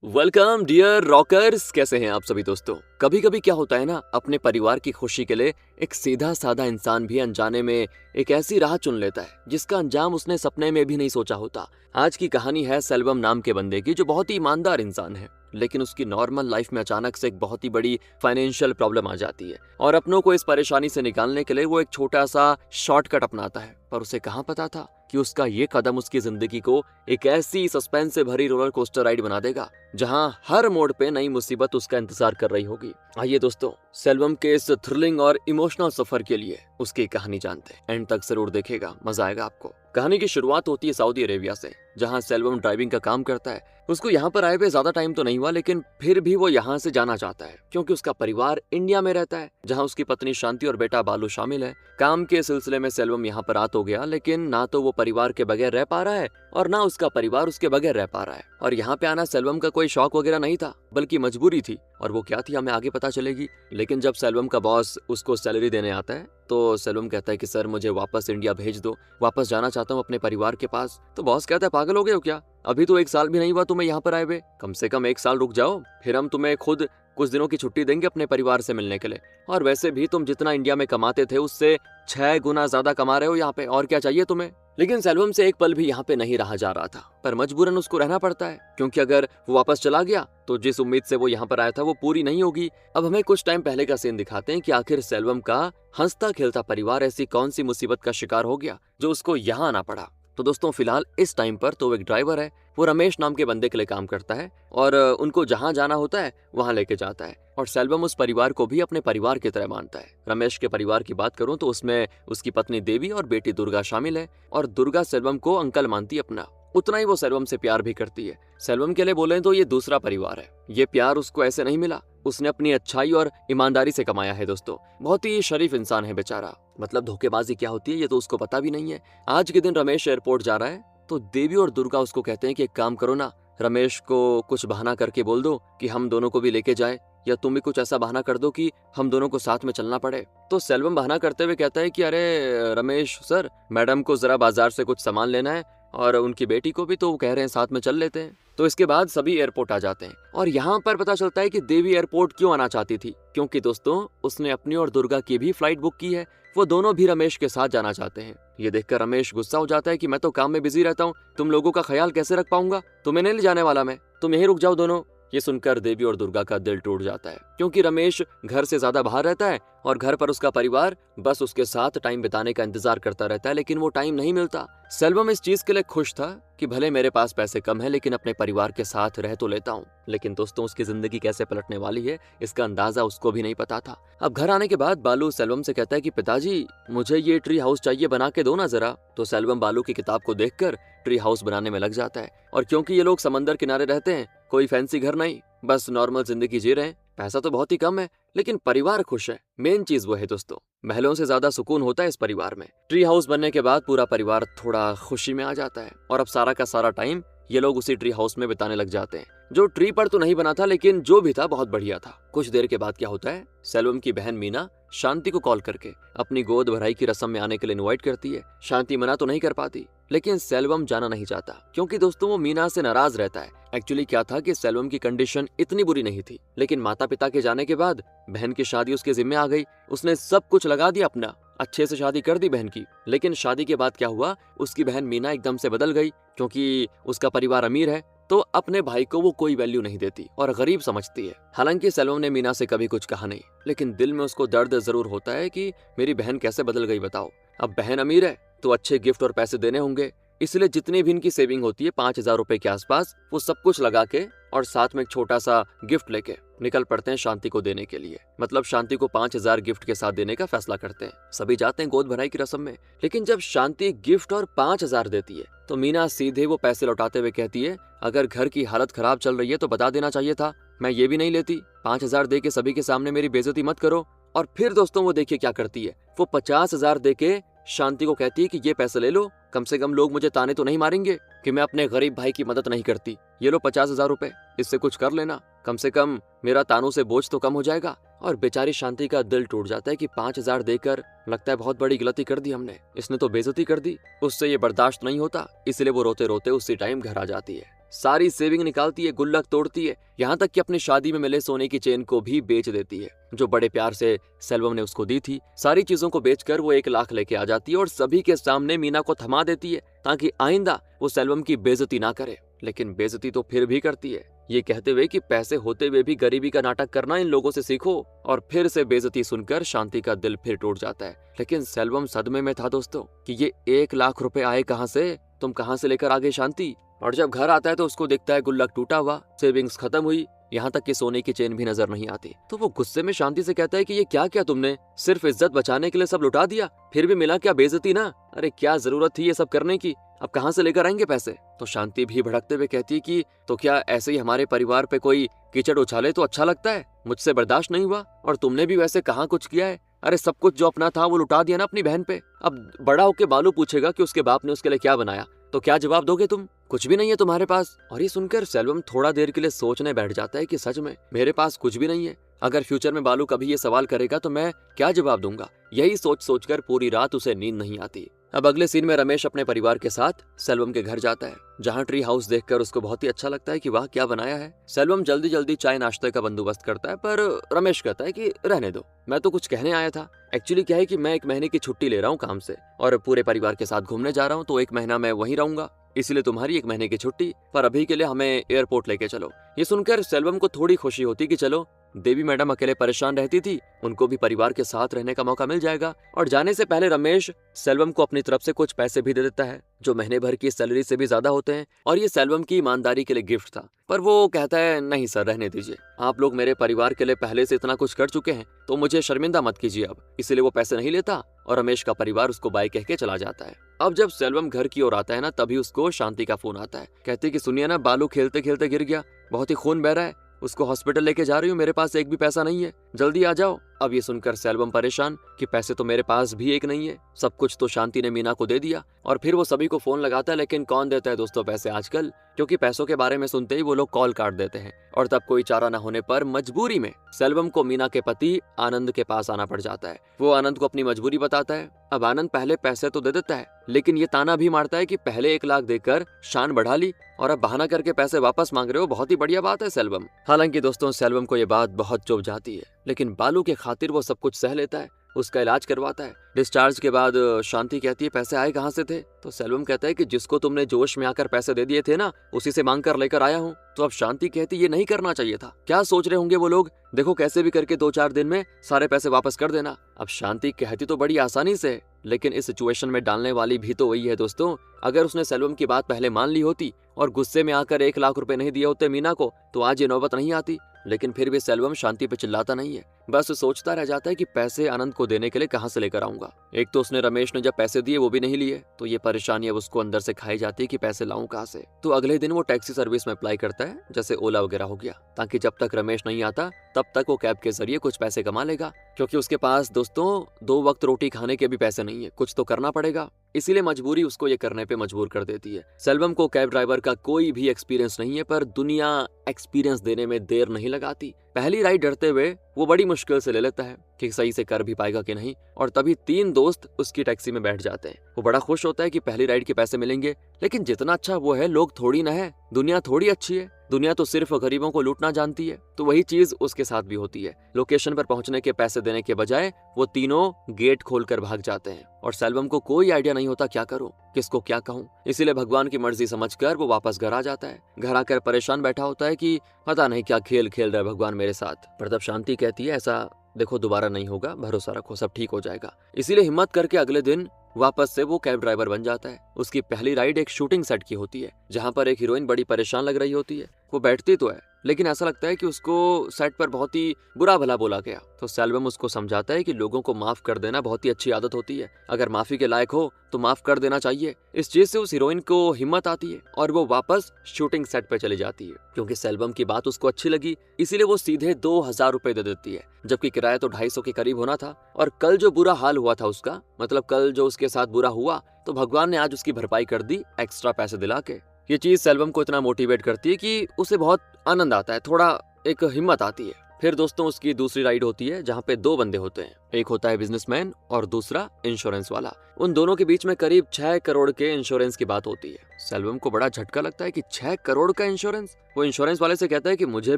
Welcome dear rockers. कैसे हैं आप सभी दोस्तों। कभी कभी क्या होता है ना, अपने परिवार की खुशी के लिए एक सीधा साधा इंसान भी अनजाने में एक ऐसी राह चुन लेता है जिसका अंजाम उसने सपने में भी नहीं सोचा होता। आज की कहानी है सेल्वम नाम के बंदे की, जो बहुत ही ईमानदार इंसान है, लेकिन उसकी नॉर्मल लाइफ में अचानक से एक बहुत ही बड़ी फाइनेंशियल प्रॉब्लम आ जाती है और अपनों को इस परेशानी से निकालने के लिए वो एक छोटा सा शॉर्टकट अपनाता है। पर उसे कहाँ पता था कि उसका ये कदम उसकी जिंदगी को एक ऐसी सस्पेंस से भरी रोलर कोस्टर राइड बना देगा जहां हर मोड़ पे नई मुसीबत उसका इंतजार कर रही होगी। आइए दोस्तों, सेल्वम के इस थ्रिलिंग और इमोशनल सफर के लिए उसकी कहानी जानते हैं। एंड तक जरूर देखिएगा, मजा आएगा आपको। कहानी की शुरुआत होती है सऊदी अरेबिया से, जहां सेल्वम ड्राइविंग का काम करता है। उसको यहाँ पर आए हुए ज्यादा टाइम तो नहीं हुआ, लेकिन फिर भी वो यहाँ से जाना चाहता है क्योंकि उसका परिवार इंडिया में रहता है, जहाँ उसकी पत्नी शांति और बेटा बालू शामिल है। काम के सिलसिले में सेल्वम यहाँ पर आ तो गया, लेकिन ना तो वो परिवार के बगैर रह पा रहा है और ना उसका परिवार उसके बगैर रह पा रहा है। और यहाँ पे आना सेल्वम का कोई शौक वगैरह नहीं था, बल्कि मजबूरी थी। और वो क्या थी हमें आगे पता चलेगी। लेकिन जब सेल्वम का बॉस उसको सैलरी देने आता है तो सेल्वम कहता है कि सर मुझे वापस इंडिया भेज दो, वापस जाना चाहता हूँ अपने परिवार के पास। तो बॉस कहता है पागल हो गए हो क्या, अभी तो 1 साल भी नहीं हुआ तुम्हें यहाँ पर आए हुए, कम से कम 1 साल रुक जाओ, फिर हम तुम्हें खुद कुछ दिनों की छुट्टी देंगे अपने परिवार से मिलने के लिए। और वैसे भी तुम जितना इंडिया में कमाते थे उससे 6 गुना ज्यादा कमा रहे हो यहाँ पे, और क्या चाहिए तुम्हें। लेकिन सेल्वम से एक पल भी यहाँ पे नहीं रहा जा रहा था, पर मजबूरन उसको रहना पड़ता है, क्योंकि अगर वो वापस चला गया तो जिस उम्मीद से वो यहाँ पर आया था वो पूरी नहीं होगी। अब हमें कुछ टाइम पहले का सीन दिखाते हैं कि आखिर सेल्वम का हंसता खेलता परिवार ऐसी कौन सी मुसीबत का शिकार हो गया जो उसको यहाँ आना पड़ा। तो दोस्तों फिलहाल इस टाइम पर तो वो एक ड्राइवर है, वो रमेश नाम के बंदे के लिए काम करता है और उनको जहां जाना होता है वहां लेके जाता है। और सेल्वम उस परिवार को भी अपने परिवार की तरह मानता है। रमेश के परिवार की बात करूं तो उसमें उसकी पत्नी देवी और बेटी दुर्गा शामिल है, और दुर्गा सेल्वम को अंकल मानती है अपना। उतना ही वो सेल्वम से प्यार भी करती है। सेल्वम के लिए बोले तो ये दूसरा परिवार है। ये प्यार उसको ऐसे नहीं मिला, उसने अपनी अच्छाई और ईमानदारी से कमाया है। दोस्तों बहुत ही शरीफ इंसान है बेचारा, मतलब धोखेबाजी क्या होती है ये तो उसको पता भी नहीं है। आज के दिन रमेश एयरपोर्ट जा रहा है तो देवी और दुर्गा उसको कहते हैं कि एक काम करो ना, रमेश को कुछ बहाना करके बोल दो कि हम दोनों को भी लेके जाए, या तुम भी कुछ ऐसा बहाना कर दो कि हम दोनों को साथ में चलना पड़े। तो सेल्वम बहाना करते हुए कहता है कि अरे रमेश सर, मैडम को जरा बाजार से कुछ सामान लेना है और उनकी बेटी को भी, तो वो कह रहे हैं साथ में चल लेते हैं। तो इसके बाद सभी एयरपोर्ट आ जाते हैं और यहाँ पर पता चलता है कि देवी एयरपोर्ट क्यों आना चाहती थी, क्योंकि दोस्तों उसने अपनी और दुर्गा की भी फ्लाइट बुक की है। वो दोनों भी रमेश के साथ जाना चाहते हैं। ये देखकर रमेश गुस्सा हो जाता है कि मैं तो काम में बिजी रहता हूँ, तुम लोगों का ख्याल कैसे रख पाऊंगा, तुम्हें नहीं ले जाने वाला मैं, तुम यहीं रुक जाओ दोनों। ये सुनकर देवी और दुर्गा का दिल टूट जाता है, क्योंकि रमेश घर से ज्यादा बाहर रहता है और घर पर उसका परिवार बस उसके साथ टाइम बिताने का इंतजार करता रहता है, लेकिन वो टाइम नहीं मिलता। सेल्वम इस चीज के लिए खुश था कि भले मेरे पास पैसे कम है लेकिन अपने परिवार के साथ रह तो लेता हूँ। लेकिन दोस्तों उसकी जिंदगी कैसे पलटने वाली है इसका अंदाजा उसको भी नहीं पता था। अब घर आने के बाद बालू सेल्वम से कहता है कि पिताजी मुझे ये ट्री हाउस चाहिए, बना के दो ना जरा। तो सेल्वम बालू की किताब को देखकर ट्री हाउस बनाने में लग जाता है। और क्योंकि ये लोग समंदर किनारे रहते हैं, कोई फैंसी घर नहीं, बस नॉर्मल जिंदगी जी रहे हैं, पैसा तो बहुत ही कम है लेकिन परिवार खुश है। मेन चीज वो है दोस्तों, महलों से ज्यादा सुकून होता है इस परिवार में। ट्री हाउस बनने के बाद पूरा परिवार थोड़ा खुशी में आ जाता है और अब सारा का सारा टाइम ये लोग उसी ट्री हाउस में बिताने लग जाते हैं, जो ट्री पर तो नहीं बना था लेकिन जो भी था बहुत बढ़िया था। कुछ देर के बाद क्या होता है, सेल्वम की बहन मीना शांति को कॉल करके अपनी गोद भराई की रस्म में आने के लिए इनवाइट करती है। शांति मना तो नहीं कर पाती, लेकिन सेल्वम जाना नहीं चाहता क्योंकि दोस्तों वो मीना से नाराज रहता है। एक्चुअली क्या था कि सेल्वम की कंडीशन इतनी बुरी नहीं थी, लेकिन माता पिता के जाने के बाद बहन की शादी उसके जिम्मे आ गई। उसने सब कुछ लगा दिया अपना, अच्छे से शादी कर दी बहन की। लेकिन शादी के बाद क्या हुआ, उसकी बहन मीना एकदम से बदल गई, क्योंकि उसका परिवार अमीर है तो अपने भाई को वो कोई वैल्यू नहीं देती और गरीब समझती है। हालांकि सेल्वम ने मीना से कभी कुछ कहा नहीं, लेकिन दिल में उसको दर्द जरूर होता है कि मेरी बहन कैसे बदल गई बताओ। अब बहन अमीर है तो अच्छे गिफ्ट और पैसे देने होंगे, इसलिए जितनी भी इनकी सेविंग होती है 5,000 रुपए के आसपास, वो सब कुछ लगा के और साथ में एक छोटा सा गिफ्ट लेके निकल पड़ते हैं शांति को देने के लिए। मतलब शांति को 5,000 गिफ्ट के साथ देने का फैसला करते हैं। सभी जाते हैं गोद भराई की रस्म में, लेकिन जब शांति गिफ्ट और 5,000 देती है तो मीना सीधे वो पैसे लौटाते हुए कहती है अगर घर की हालत खराब चल रही है तो बता देना चाहिए था, मैं ये भी नहीं लेती। 5,000 दे के सभी के सामने मेरी बेइज्जती मत करो। और फिर दोस्तों वो देखिए क्या करती है, वो 50,000 दे के शांति को कहती है कि ये पैसे ले लो, कम से कम लोग मुझे ताने तो नहीं मारेंगे कि मैं अपने गरीब भाई की मदद नहीं करती। ये लो 50,000 रुपए, इससे कुछ कर लेना, कम से कम मेरा तानों से बोझ तो कम हो जाएगा। और बेचारी शांति का दिल टूट जाता है कि 5,000 देकर लगता है बहुत बड़ी गलती कर दी हमने, इसने तो बेइज्जती कर दी। उससे ये बर्दाश्त नहीं होता, इसलिए वो रोते रोते उसी टाइम घर आ जाती है। सारी सेविंग निकालती है, गुल्लक तोड़ती है, यहाँ तक कि अपनी शादी में मिले सोने की चेन को भी बेच देती है जो बड़े प्यार से सेल्वम ने उसको दी थी। सारी चीजों को बेचकर वो 1 लाख लेके आ जाती है और सभी के सामने मीना को थमा देती है ताकि आइंदा वो सेल्वम की बेइज्जती ना करे। लेकिन बेइज्जती तो फिर भी करती है, ये कहते हुए कि पैसे होते हुए भी गरीबी का नाटक करना इन लोगों से सीखो। और फिर से बेइज्जती सुनकर शांति का दिल फिर टूट जाता है। लेकिन सेल्वम सदमे में था दोस्तों कि ये 1 लाख रुपए आए कहाँ से, तुम कहाँ से लेकर आ गई शांति। और जब घर आता है तो उसको दिखता है गुल्लक टूटा हुआ, सेविंग्स खत्म हुई, यहाँ तक कि सोने की चेन भी नजर नहीं आती। तो वो गुस्से में शांति से कहता है कि ये क्या किया तुमने, सिर्फ इज्जत बचाने के लिए सब लुटा दिया, फिर भी मिला क्या बेइज्जती ना, अरे क्या जरूरत थी ये सब करने की, अब कहाँ से लेकर आएंगे पैसे। तो शांति भी भड़कते हुए कहती है कि तो क्या ऐसे ही हमारे परिवार पे कोई कीचड़ उछाले तो अच्छा लगता है, मुझसे बर्दाश्त नहीं हुआ। और तुमने भी वैसे कहाँ कुछ किया है, अरे सब कुछ जो अपना था वो लुटा दिया ना अपनी बहन पे। अब बड़ा होके बालू पूछेगा कि उसके बाप ने उसके लिए क्या बनाया, तो क्या जवाब दोगे तुम, कुछ भी नहीं है तुम्हारे पास। और ये सुनकर सेल्वम थोड़ा देर के लिए सोचने बैठ जाता है कि सच में मेरे पास कुछ भी नहीं है। अगर फ्यूचर में बालू कभी ये सवाल करेगा तो मैं क्या जवाब दूंगा, यही सोच सोचकर पूरी रात उसे नींद नहीं आती। अब अगले सीन में रमेश अपने परिवार के साथ सेल्वम के घर जाता है, जहाँ ट्री हाउस देखकर उसको बहुत ही अच्छा लगता है कि वाह क्या बनाया है। सेल्वम जल्दी जल्दी चाय नाश्ते का बंदोबस्त करता है, पर रमेश कहता है कि रहने दो, मैं तो कुछ कहने आया था। एक्चुअली क्या है कि मैं 1 महीने की छुट्टी ले रहा हूँ काम से और पूरे परिवार के साथ घूमने जा रहा हूँ, तो 1 महीना मैं वहीं रहूंगा, इसलिए तुम्हारी 1 महीने की छुट्टी, पर अभी के लिए हमें एयरपोर्ट लेके चलो। ये सुनकर सेल्वम को थोड़ी खुशी होती कि चलो, देवी मैडम अकेले परेशान रहती थी, उनको भी परिवार के साथ रहने का मौका मिल जाएगा। और जाने से पहले रमेश सेल्वम को अपनी तरफ से कुछ पैसे भी दे देता है जो महीने भर की सैलरी से भी ज्यादा होते हैं, और ये सेल्वम की ईमानदारी के लिए गिफ्ट था। पर वो कहता है नहीं सर, रहने दीजिए, आप लोग मेरे परिवार के लिए पहले से इतना कुछ कर चुके हैं, तो मुझे शर्मिंदा मत कीजिए अब। इसलिए वो पैसे नहीं लेता और रमेश का परिवार उसको बाय कह के चला जाता है। अब जब सेल्वम घर की ओर आता है ना, तभी उसको शांति का फोन आता है। कहती है कि सुनिए ना, बालू खेलते खेलते गिर गया, बहुत ही खून बह रहा है, उसको हॉस्पिटल लेके जा रही हूँ, मेरे पास एक भी पैसा नहीं है, जल्दी आ जाओ। अब ये सुनकर सेल्वम परेशान कि पैसे तो मेरे पास भी एक नहीं है, सब कुछ तो शांति ने मीना को दे दिया। और फिर वो सभी को फोन लगाता है, लेकिन कौन देता है दोस्तों पैसे आजकल, क्योंकि पैसों के बारे में सुनते ही वो लोग कॉल काट देते हैं। और तब कोई चारा न होने पर मजबूरी में सेल्वम को मीना के पति आनंद के पास आना पड़ जाता है। वो आनंद को अपनी मजबूरी बताता है। अब आनंद पहले पैसे तो दे देता है, लेकिन ये ताना भी मारता है कि पहले 1 लाख देकर शान बढ़ा ली और अब बहाना करके पैसे वापस मांग रहे हो, बहुत ही बढ़िया बात है सेल्वम। हालांकि दोस्तों सेल्वम को ये बात बहुत चुभ जाती है, लेकिन बालू के खातिर वो सब कुछ सह लेता है, उसका इलाज करवाता है। डिस्चार्ज के बाद शांति कहती है पैसे आए कहाँ से थे, तो सेल्वम कहता है कि जिसको तुमने जोश में आकर पैसे दे दिए थे ना, उसी से मांग कर लेकर आया हूँ। तो अब शांति कहती ये नहीं करना चाहिए था, क्या सोच रहे होंगे वो लोग, देखो कैसे भी करके 2-4 दिन में सारे पैसे वापस कर देना। अब शांति कहती तो बड़ी आसानी से, लेकिन इस सिचुएशन में डालने वाली भी तो वही है दोस्तों। अगर उसने सेल्वम की बात पहले मान ली होती और गुस्से में आकर 1 लाख रुपए नहीं दिए होते मीना को, तो आज ये नौबत नहीं आती। लेकिन फिर भी सेल्वम शांति पे चिल्लाता नहीं है, बस सोचता रह जाता है कि पैसे आनंद को देने के लिए कहाँ से लेकर आऊंगा। एक तो उसने रमेश ने जब पैसे दिए वो भी नहीं लिए, तो ये परेशानी अब उसको अंदर से खाई जाती है कि पैसे लाऊं कहाँ से। तो अगले दिन वो टैक्सी सर्विस में अप्लाई करता है, जैसे ओला वगैरह हो गया, ताकि जब तक रमेश नहीं आता तब तक वो कैब के जरिए कुछ पैसे कमा लेगा, क्योंकि उसके पास दोस्तों 2 वक्त रोटी खाने के भी पैसे नहीं है, कुछ तो करना पड़ेगा। इसीलिए मजबूरी उसको ये करने पे मजबूर कर देती है। सेल्वम को कैब ड्राइवर का कोई भी एक्सपीरियंस नहीं है, पर दुनिया एक्सपीरियंस देने में देर नहीं लगाती। पहली राइड डरते हुए वो बड़ी मुश्किल से ले लेता है कि सही से कर भी पाएगा कि नहीं, और तभी 3 दोस्त उसकी टैक्सी में बैठ जाते हैं। वो बड़ा खुश होता है कि पहली राइड के पैसे मिलेंगे, लेकिन जितना अच्छा वो है लोग थोड़ी ना है, दुनिया थोड़ी अच्छी है, दुनिया तो सिर्फ गरीबों को लूटना जानती है। तो वही चीज उसके साथ भी होती है। लोकेशन पर पहुंचने के पैसे देने के बजाय वो तीनों गेट खोलकर भाग जाते हैं, और सेल्वम को कोई आइडिया नहीं होता क्या करूं, किसको क्या कहूं। इसीलिए भगवान की मर्जी समझकर वो वापस घर आ जाता है। घर आकर परेशान बैठा होता है कि पता नहीं क्या खेल खेल रहा है भगवान मेरे साथ। पर तब शांति कहती है ऐसा देखो दोबारा नहीं होगा, भरोसा रखो, सब ठीक हो जाएगा। इसीलिए हिम्मत करके अगले दिन वापस से वो कैब ड्राइवर बन जाता है। उसकी पहली राइड एक शूटिंग सेट की होती है, जहाँ पर एक हीरोइन बड़ी परेशान लग रही होती है। वो बैठती तो है, लेकिन ऐसा लगता है कि उसको सेट पर बहुत ही बुरा भला बोला गया। तो सेल्वम उसको समझाता है कि लोगों को माफ कर देना बहुत ही अच्छी आदत होती है, अगर माफी के लायक हो तो माफ कर देना चाहिए। इस चीज से उस हीरोइन को हिम्मत आती है और वो वापस शूटिंग सेट पे चली जाती है। क्योंकि सेल्वम की बात उसको अच्छी लगी, इसीलिए वो सीधे 2000 रुपए दे देती है, जबकि किराया तो 250 के करीब होना था। और कल जो बुरा हाल हुआ था उसका, मतलब कल जो उसके साथ बुरा हुआ, तो भगवान ने आज उसकी भरपाई कर दी एक्स्ट्रा पैसे दिला के। ये चीज सेल्वम को इतना मोटिवेट करती है कि उसे बहुत आनंद आता है, थोड़ा एक हिम्मत आती है। फिर दोस्तों उसकी दूसरी राइड होती है, जहाँ पे 2 बंदे होते हैं। एक होता है बिजनेसमैन और दूसरा इंश्योरेंस वाला। उन दोनों के बीच में करीब 6 करोड़ के इंश्योरेंस की बात होती है। सेल्वम को बड़ा झटका लगता है कि 6 करोड़ का इंश्योरेंस। वो इंश्योरेंस वाले से कहता है कि मुझे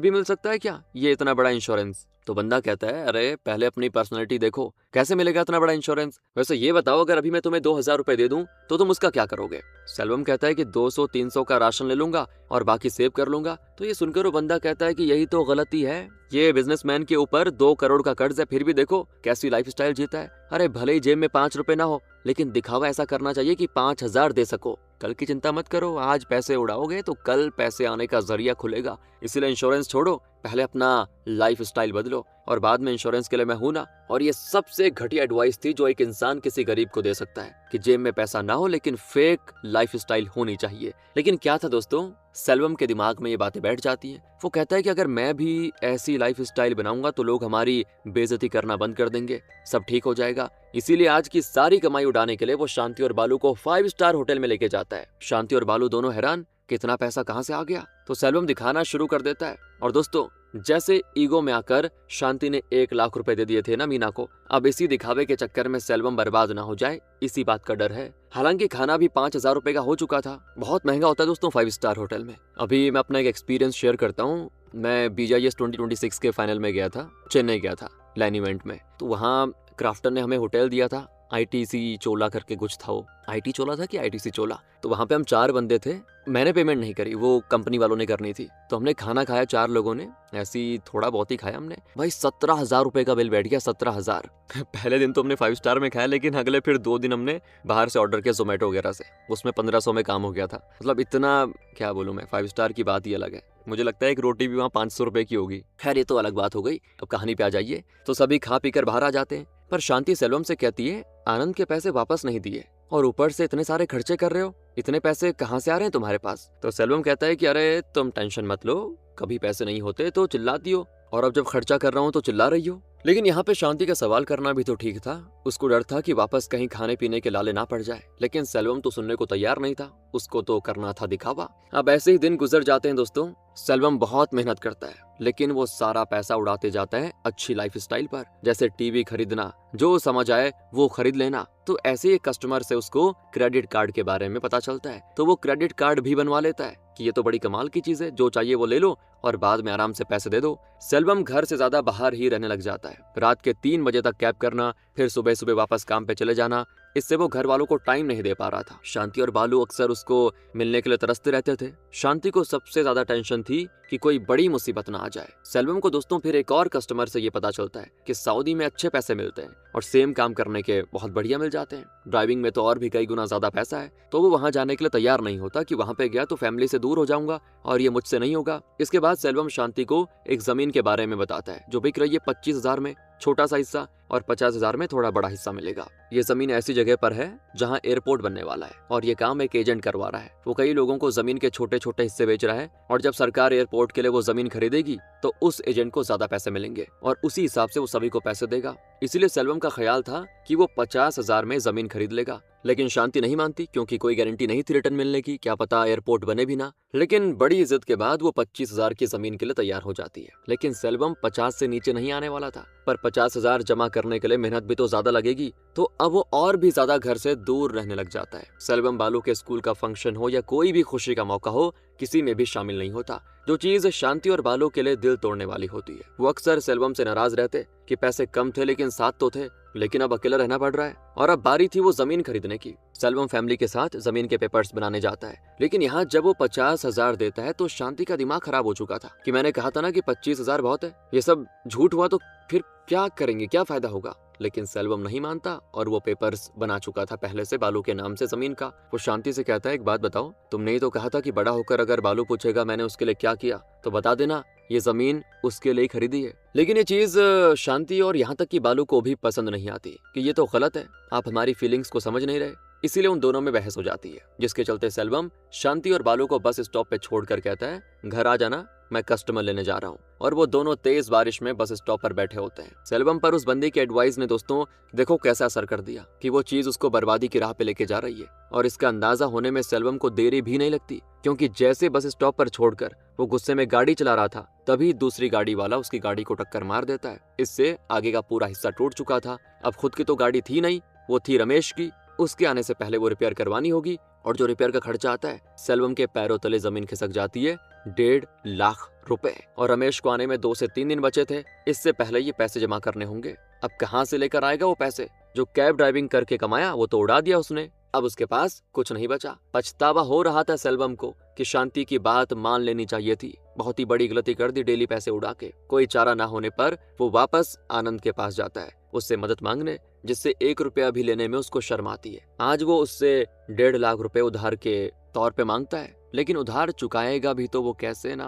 भी मिल सकता है क्या ये इतना बड़ा इंश्योरेंस? तो बंदा कहता है, अरे पहले अपनी पर्सनैलिटी देखो, कैसे मिलेगा इतना बड़ा इंश्योरेंस? वैसे ये बताओ, अगर अभी मैं तुम्हें 2,000 रुपए दे दूं तो तुम उसका क्या करोगे? सेल्वम कहता है कि 200-300 का राशन ले लूंगा और बाकी सेव कर लूंगा। तो ये सुनकर वो बंदा कहता है कि यही तो गलती है। ये बिजनेसमैन के ऊपर 2 करोड़ का कर्ज है, फिर भी देखो कैसी लाइफस्टाइल जीता है। अरे भले ही जेब में 5 रुपए ना हो, लेकिन दिखावा ऐसा करना चाहिए कि 5,000 दे सको। कल की चिंता मत करो, आज पैसे उड़ाओगे तो कल पैसे आने का जरिया खुलेगा। इसीलिए इंश्योरेंस छोड़ो, पहले अपना लाइफ स्टाइल बदलो और बाद में इंश्योरेंस के लिए मैं हूं ना। और ये सबसे घटिया एडवाइस थी जो एक इंसान किसी गरीब को दे सकता है कि जेब में पैसा ना हो लेकिन फेक लाइफ स्टाइल होनी चाहिए। लेकिन क्या था दोस्तों, सेल्वम के दिमाग में ये बातें बैठ जाती हैं। वो कहता है कि अगर मैं भी ऐसी लाइफ स्टाइल बनाऊंगा तो लोग हमारी बेइज्जती करना बंद कर देंगे, सब ठीक हो जाएगा। इसीलिए आज की सारी कमाई उड़ाने के लिए वो शांति और बालू को 5 स्टार होटल में लेके जाता है। शांति और बालू दोनों हैरान, कितना पैसा कहां से आ गया? तो सेल्वम दिखाना शुरू कर देता है। और दोस्तों, जैसे ईगो में आकर शांति ने 1 लाख रुपए दे दिए थे ना मीना को, अब इसी दिखावे के चक्कर में सेल्वम बर्बाद ना हो जाए, इसी बात का डर है। हालांकि खाना भी 5,000 रुपए का हो चुका था। बहुत महंगा होता है दोस्तों 5 स्टार होटल में। अभी मैं अपना एक एक्सपीरियंस शेयर करता हूँ। मैं BIS 2026 के फाइनल में गया था, चेन्नई गया था लाइन इवेंट में। तो वहाँ क्राफ्टन ने हमें होटल दिया था, ITC चोला करके कुछ था, वो IT चोला था कि ITC चोला। तो वहाँ पे हम 4 बंदे थे। मैंने पेमेंट नहीं करी, वो कंपनी वालों ने करनी थी। तो हमने खाना खाया 4 लोगों ने, ऐसी थोड़ा बहुत ही खाया हमने। भाई 17,000 रुपए का बिल बैठ गया, 17,000। पहले दिन तो हमने 5 स्टार में खाया, लेकिन अगले फिर 2 दिन हमने बाहर से ऑर्डर किया जोमेटो वगैरह से, उसमें 1500 में काम हो गया था। मतलब इतना क्या बोलूं मैं, 5 स्टार की बात ही अलग है। मुझे लगता है एक रोटी भी वहाँ 500 रुपए की होगी। खैर ये तो अलग बात हो गई। अब कहानी पे आ जाइए। तो सभी खा पी कर बाहर आ जाते हैं, पर शांति सेल्वम से कहती है, आनंद के पैसे वापस नहीं दिए और ऊपर से इतने सारे खर्चे कर रहे हो, इतने पैसे कहाँ से आ रहे हैं तुम्हारे पास? तो सेल्वम कहता है कि अरे तुम टेंशन मत लो, कभी पैसे नहीं होते तो चिल्लाती हो, और अब जब खर्चा कर रहा हूँ तो चिल्ला रही हो। लेकिन यहाँ पे शांति का सवाल करना भी तो ठीक था। उसको डर था कि वापस कहीं खाने पीने के लाले ना पड़ जाए, लेकिन सेल्वम तो सुनने को तैयार नहीं था, उसको तो करना था दिखावा। अब ऐसे ही दिन गुजर जाते हैं दोस्तों। सेल्वम बहुत मेहनत करता है, लेकिन वो सारा पैसा उड़ाते जाता है अच्छी लाइफ स्टाइल पर, जैसे टीवी खरीदना, जो समझ आए वो खरीद लेना। तो ऐसे ही कस्टमर से उसको क्रेडिट कार्ड के बारे में पता चलता है, तो वो क्रेडिट कार्ड भी बनवा लेता है कि ये तो बड़ी कमाल की चीज है, जो चाहिए वो ले लो और बाद में आराम से पैसे दे दो। सेल्वम घर से ज्यादा बाहर ही रहने लग जाता है। रात के 3 बजे तक कैब करना, फिर सुबह सुबह वापस काम पे चले जाना, इससे वो घर वालों को टाइम नहीं दे पा रहा था। शांति और बालू अक्सर उसको मिलने के लिए तरसते रहते थे। शांति को सबसे ज्यादा टेंशन थी कि कोई बड़ी मुसीबत ना आ जाए। सेल्वम को दोस्तों फिर एक और कस्टमर से ये पता चलता है कि सऊदी में अच्छे पैसे मिलते हैं और सेम काम करने के बहुत बढ़िया मिल जाते हैं। ड्राइविंग में तो और भी कई गुना ज्यादा पैसा है। तो वो वहां जाने के लिए तैयार नहीं होता कि वहां पे गया तो फैमिली से दूर हो जाऊंगा और ये मुझसे नहीं होगा। इसके बाद सेल्वम शांति को एक जमीन के बारे में बताता है जो बिक रही है 25,000 में, छोटा सा हिस्सा, और 50,000 में थोड़ा बड़ा हिस्सा मिलेगा। ये जमीन ऐसी जगह पर है जहां एयरपोर्ट बनने वाला है और ये काम एक एजेंट करवा रहा है। वो कई लोगों को जमीन के छोटे छोटे हिस्से बेच रहा है और जब सरकार एयरपोर्ट के लिए वो जमीन खरीदेगी तो उस एजेंट को ज्यादा पैसे मिलेंगे और उसी हिसाब से वो सभी को पैसे देगा। इसीलिए सेल्वम का ख्याल था कि वो 50,000 में जमीन खरीद लेगा, लेकिन शांति नहीं मानती क्योंकि कोई गारंटी नहीं थी रिटर्न मिलने की, क्या पता एयरपोर्ट बने भी ना। लेकिन बड़ी इज्जत के बाद वो 25,000 की जमीन के लिए तैयार हो जाती है। लेकिन सेल्वम 50 से नीचे नहीं आने वाला था, पर 50,000 जमा करने के लिए मेहनत भी तो ज्यादा लगेगी, तो अब वो और भी ज्यादा घर से दूर रहने लग जाता है। सेल्वम बालू के स्कूल का फंक्शन हो या कोई भी खुशी का मौका हो, किसी में भी शामिल नहीं होता। जो चीज शांति और बालू के लिए दिल तोड़ने वाली होती है। वो अक्सर सेल्वम से नाराज रहते कि पैसे कम थे लेकिन साथ तो थे, लेकिन अब अकेला रहना पड़ रहा है। और अब बारी थी वो जमीन खरीदने की। सेल्वम फैमिली के साथ जमीन के पेपर्स बनाने जाता है, लेकिन यहाँ जब वो 50,000 देता है तो शांति का दिमाग खराब हो चुका था कि मैंने कहा था ना कि 25,000 बहुत है, ये सब झूठ हुआ तो फिर क्या करेंगे, क्या फायदा होगा। लेकिन सेल्वम नहीं मानता और वो पेपर्स बना चुका था पहले से बालू के नाम से जमीन का। वो शांति से कहता है, एक बात बताओ, तुमने ही तो कहा था कि बड़ा होकर अगर बालू पूछेगा मैंने उसके लिए क्या किया तो बता देना, ये जमीन उसके लिए खरीदी है। लेकिन ये चीज शांति और यहाँ तक कि बालू को भी पसंद नहीं आती कि ये तो गलत है, आप हमारी फीलिंग्स को समझ नहीं रहे। इसीलिए उन दोनों में बहस हो जाती है, जिसके चलते सेल्वम शांति और बालू को बस स्टॉप पे छोड़कर कहता है, घर आ जाना, मैं कस्टमर लेने जा रहा हूँ। और वो दोनों तेज बारिश में बस स्टॉप पर बैठे होते हैं। सेल्वम पर उस बंदी की एडवाइस ने दोस्तों देखो कैसा असर कर दिया कि वो चीज उसको बर्बादी की राह पे लेके जा रही है। और इसका अंदाजा होने में सेल्वम को देरी भी नहीं लगती, क्योंकि जैसे बस स्टॉप पर छोड़कर वो गुस्से में गाड़ी चला रहा था, तभी दूसरी गाड़ी वाला उसकी गाड़ी को टक्कर मार देता है। इससे आगे का पूरा हिस्सा टूट चुका था। अब खुद की तो गाड़ी थी नहीं, वो थी रमेश की। उसके आने से पहले वो रिपेयर करवानी होगी, और जो रिपेयर का खर्चा आता है, सेल्वम के पैरों तले जमीन खिसक जाती है। 1.5 लाख रुपए। और रमेश को आने में 2 से 3 दिन बचे थे। इससे पहले ये पैसे जमा करने होंगे। अब कहाँ से लेकर आएगा वो पैसे? जो कैब ड्राइविंग करके कमाया वो तो उड़ा दिया उसने। अब उसके पास कुछ नहीं बचा। पछतावा हो रहा था सेल्वम को कि शांति की बात मान लेनी चाहिए थी। बहुत ही बड़ी गलती कर दी डेली पैसे उड़ा के। कोई चारा ना होने पर वो वापस आनंद के पास जाता है उससे मदद मांगने, जिससे 1 रुपया भी लेने में उसको शर्म आती है। आज वो उससे 1.5 लाख रुपए उधार के तौर पे मांगता है, लेकिन उधार चुकाएगा भी तो वो कैसे ना।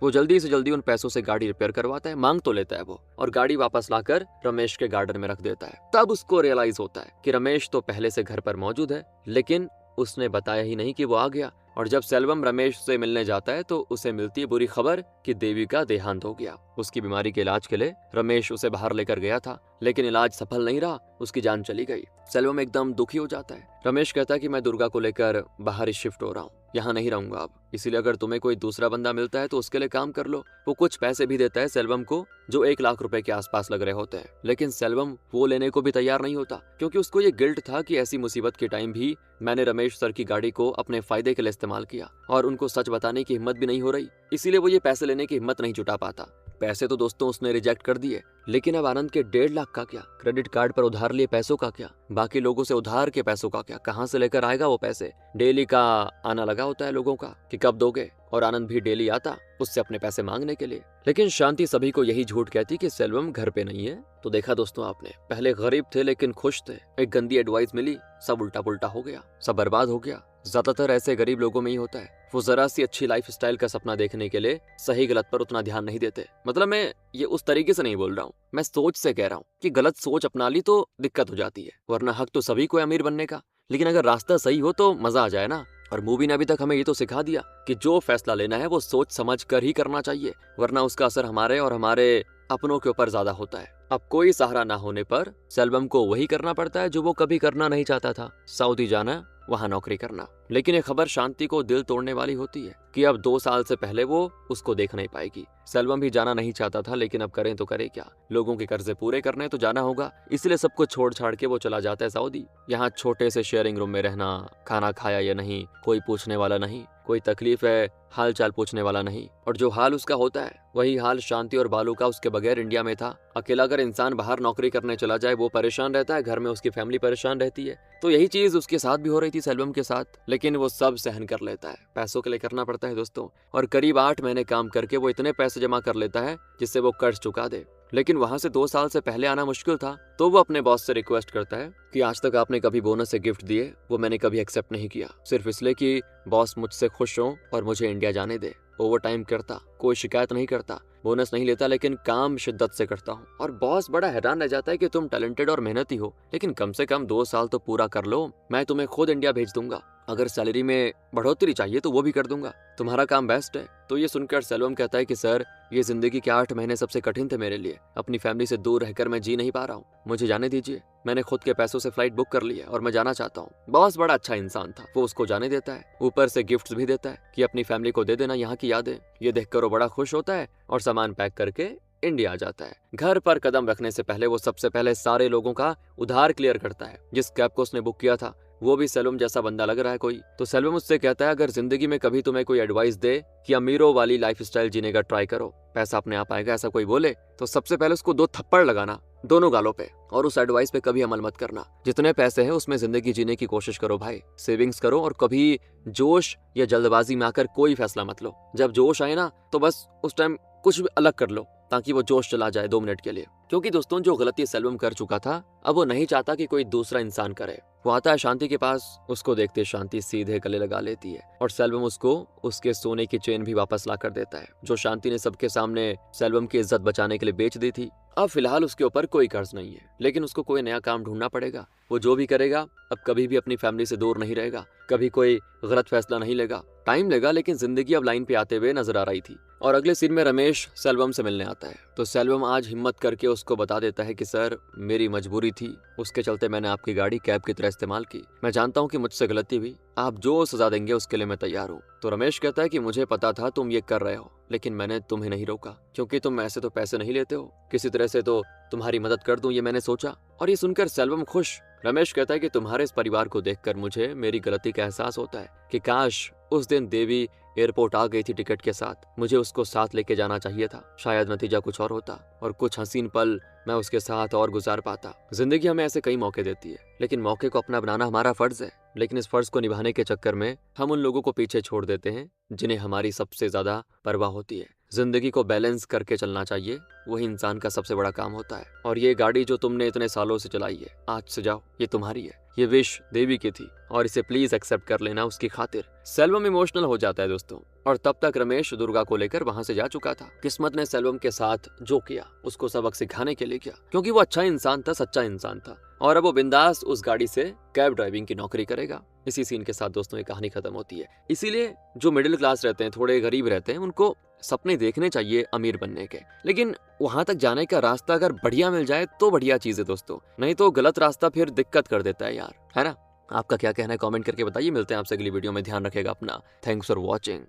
वो जल्दी से जल्दी उन पैसों से गाड़ी रिपेयर करवाता है, मांग तो लेता है वो, और गाड़ी वापस लाकर रमेश के गार्डन में रख देता है। तब उसको रियलाइज होता है कि रमेश तो पहले से घर पर मौजूद है, लेकिन उसने बताया ही नहीं कि वो आ गया। और जब सेल्वम रमेश से मिलने जाता है तो उसे मिलती है बुरी खबर कि देवी का देहांत हो गया। उसकी बीमारी के इलाज के लिए रमेश उसे बाहर लेकर गया था, लेकिन इलाज सफल नहीं रहा, उसकी जान चली गई। सेल्वम एकदम दुखी हो जाता है। रमेश कहता है कि मैं दुर्गा को लेकर बाहर ही शिफ्ट हो रहा हूँ, यहाँ नहीं रहूंगा अब, इसीलिए अगर तुम्हें कोई दूसरा बंदा मिलता है तो उसके लिए काम कर लो। वो कुछ पैसे भी देता है सेल्वम को, जो 1 लाख रुपए के आसपास लग रहे होते हैं। लेकिन सेल्वम वो लेने को भी तैयार नहीं होता, क्योंकि उसको ये गिल्ट था कि ऐसी मुसीबत के टाइम भी मैंने रमेश सर की गाड़ी को अपने फायदे के लिए इस्तेमाल किया, और उनको सच बताने की हिम्मत भी नहीं हो रही। इसीलिए वो ये पैसे लेने की हिम्मत नहीं जुटा पाता। पैसे तो दोस्तों उसने रिजेक्ट कर दिए, लेकिन अब आनंद के 1.5 लाख का क्या? क्रेडिट कार्ड पर उधार लिए पैसों का क्या? बाकी लोगों से उधार के पैसों का क्या? कहाँ से लेकर आएगा वो पैसे? डेली का आना लगा होता है लोगों का कि कब दोगे, और आनंद भी डेली आता उससे अपने पैसे मांगने के लिए। लेकिन शांति सभी को यही झूठ कहती कि सेल्वम घर पे नहीं है। तो देखा दोस्तों आपने, पहले गरीब थे लेकिन खुश थे। एक गंदी एडवाइस मिली, सब उल्टा पुल्टा हो गया, सब बर्बाद हो गया। ज्यादातर ऐसे गरीब लोगों में ही होता है। वो जरा सी अच्छी लाइफ स्टाइल का सपना देखने के लिए सही गलत पर उतना ध्यान नहीं देते। मतलब मैं ये उस तरीके से नहीं बोल रहा हूँ, मैं सोच से कह रहा हूँ कि गलत सोच अपना ली तो दिक्कत हो जाती है। वरना हक तो सभी को है अमीर बनने का, लेकिन अगर रास्ता सही हो तो मजा आ जाए ना। और मूवी ने अभी तक हमें ये तो सिखा दिया कि जो फैसला लेना है वो सोच समझ कर ही करना चाहिए, वरना उसका असर हमारे और हमारे अपनों के ऊपर ज्यादा होता है। अब कोई सहारा ना होने पर सेल्वम को वही करना पड़ता है जो वो कभी करना नहीं चाहता था, सऊदी जाना, वहां नौकरी करना। लेकिन ये खबर शांति को दिल तोड़ने वाली होती है कि अब 2 साल से पहले वो उसको देख नहीं पाएगी। सेल्वम भी जाना नहीं चाहता था, लेकिन अब करें तो करे क्या? लोगों के कर्जे पूरे करने तो जाना होगा, इसलिए सब कुछ छोड़ छाड़ के वो चला जाता है सऊदी। यहाँ छोटे से शेयरिंग रूम में रहना, खाना खाया या नहीं कोई पूछने वाला नहीं, कोई तकलीफ है हाल चाल पूछने वाला नहीं। और जो हाल उसका होता है वही हाल शांति और बालू का उसके बगैर इंडिया में था। अकेला अगर इंसान बाहर नौकरी करने चला जाए वो परेशान रहता है, घर में उसकी फैमिली परेशान रहती है। तो यही चीज उसके साथ भी हो रही थी सेल्वम के साथ, लेकिन वो सब सहन कर लेता है। पैसों के लिए करना पड़ता है दोस्तों। और करीब 8 महीने काम करके वो इतने पैसे जमा कर लेता है जिससे वो कर्ज चुका दे। लेकिन वहां से 2 साल से पहले आना मुश्किल था, तो वो अपने बॉस से रिक्वेस्ट करता है कि आज तक आपने कभी बोनस से गिफ्ट दिए वो मैंने कभी एक्सेप्ट नहीं किया, सिर्फ इसलिए कि बॉस मुझसे खुश हो और मुझे इंडिया जाने दे। ओवर टाइम करता, कोई शिकायत नहीं करता, बोनस नहीं लेता, लेकिन काम शिद्दत से करता हूँ। और बॉस बड़ा हैरान रह जाता है कि तुम टैलेंटेड और मेहनती हो, लेकिन कम से कम 2 साल तो पूरा कर लो, मैं तुम्हें खुद इंडिया भेज दूंगा। अगर सैलरी में बढ़ोतरी चाहिए तो वो भी कर दूंगा, तुम्हारा काम बेस्ट है। तो ये सुनकर सेल्वम कहता है कि सर, ये जिंदगी के 8 महीने सबसे कठिन थे मेरे लिए। अपनी फैमिली से दूर रहकर मैं जी नहीं पा रहा हूँ, मुझे जाने दीजिए। मैंने खुद के पैसों से फ्लाइट बुक कर ली है और मैं जाना चाहता हूँ। बॉस बड़ा अच्छा इंसान था, वो उसको जाने देता है, ऊपर से गिफ्ट्स भी देता है कि अपनी फैमिली को दे देना यहाँ की यादें। ये देखकर वो बड़ा खुश होता है और सामान पैक करके इंडिया आ जाता है। घर पर कदम रखने से पहले वो सबसे पहले सारे लोगों का उधार क्लियर करता है। जिस कैब को उसने बुक किया था वो भी सेल्वम जैसा बंदा लग रहा है कोई। तो सेल्वम उससे कहता है अगर जिंदगी में कभी तुम्हें कोई एडवाइस दे कि अमीरों वाली लाइफस्टाइल जीने का ट्राई करो, पैसा अपने आप आएगा, ऐसा कोई बोले तो सबसे पहले उसको 2 थप्पड़ लगाना दोनों गालों पे, और उस एडवाइस पे कभी अमल मत करना। जितने पैसे हैं उसमें जिंदगी जीने की कोशिश करो भाई, सेविंग्स करो, और कभी जोश या जल्दबाजी में आकर कोई फैसला मत लो। जब जोश आए ना तो बस उस टाइम कुछ भी अलग कर लो ताकि वो जोश चला जाए 2 मिनट के लिए। क्योंकि दोस्तों जो गलती सेल्वम कर चुका था अब वो नहीं चाहता कि कोई दूसरा इंसान करे। वो आता है शांति के पास, उसको देखते शांति सीधे गले लगा लेती है और सेल्वम उसको उसके सोने की चेन भी वापस ला कर देता है, जो शांति ने सबके सामने सेल्वम की इज्जत बचाने के लिए बेच दी थी। अब फिलहाल उसके ऊपर कोई कर्ज नहीं है, लेकिन उसको कोई नया काम ढूंढना पड़ेगा। वो जो भी करेगा अब कभी भी अपनी फैमिली से दूर नहीं रहेगा, कभी कोई गलत फैसला नहीं लेगा। टाइम लेगा, लेकिन जिंदगी अब लाइन पे आते हुए नजर आ रही थी। और अगले सीन में रमेश सेल्वम से मिलने आता है, तो सेल्वम आज हिम्मत करके उसको बता देता है कि सर मेरी मजबूरी थी, उसके चलते मैंने आपकी गाड़ी कैब की तरह इस्तेमाल की। मैं जानता हूँ कि मुझसे गलती हुई, आप जो सजा देंगे उसके लिए मैं तैयार हूँ। तो रमेश कहता है कि मुझे पता था तुम ये कर रहे हो, लेकिन मैंने तुम्हें नहीं रोका, क्योंकि तुम ऐसे तो पैसे नहीं लेते हो, किसी तरह से तो तुम्हारी मदद कर दूं ये मैंने सोचा। और ये सुनकर सेल्वम खुश। रमेश कहता है कि तुम्हारे इस परिवार को देखकर मुझे मेरी गलती का एहसास होता है कि काश उस दिन देवी एयरपोर्ट आ गई थी टिकट के साथ, मुझे उसको साथ लेके जाना चाहिए था। शायद नतीजा कुछ और होता और कुछ हसीन पल मैं उसके साथ और गुजार पाता। जिंदगी हमें ऐसे कई मौके देती है, लेकिन मौके को अपना बनाना हमारा फर्ज है। लेकिन इस फर्ज को निभाने के चक्कर में हम उन लोगों को पीछे छोड़ देते हैं जिन्हें हमारी सबसे ज्यादा परवाह होती है। जिंदगी को बैलेंस करके चलना चाहिए, वही इंसान का सबसे बड़ा काम होता है। और ये गाड़ी जो तुमने इतने सालों से चलाई है, आज से जाओ, ये तुम्हारी है। ये विश देवी की थी और इसे प्लीज एक्सेप्ट कर लेना उसकी खातिर। सेल्वम इमोशनल हो जाता है दोस्तों, और तब तक रमेश दुर्गा को लेकर वहां से जा चुका था। किस्मत ने सेल्वम के साथ जो किया उसको सबक सिखाने के लिए किया, क्योंकि वो अच्छा इंसान था, सच्चा इंसान था। और अब वो बिंदास उस गाड़ी से कैब ड्राइविंग की नौकरी करेगा। इसी सीन के साथ दोस्तों ये कहानी खत्म होती है। इसीलिए जो मिडिल क्लास रहते हैं, थोड़े गरीब रहते हैं, उनको सपने देखने चाहिए अमीर बनने के, लेकिन वहां तक जाने का रास्ता अगर बढ़िया मिल जाए तो बढ़िया चीज है दोस्तों, नहीं तो गलत रास्ता फिर दिक्कत कर देता है यार, है ना। आपका क्या कहना है कमेंट करके बताइए। मिलते हैं आपसे अगली वीडियो में, ध्यान रखेगा अपना। Thanks for watching.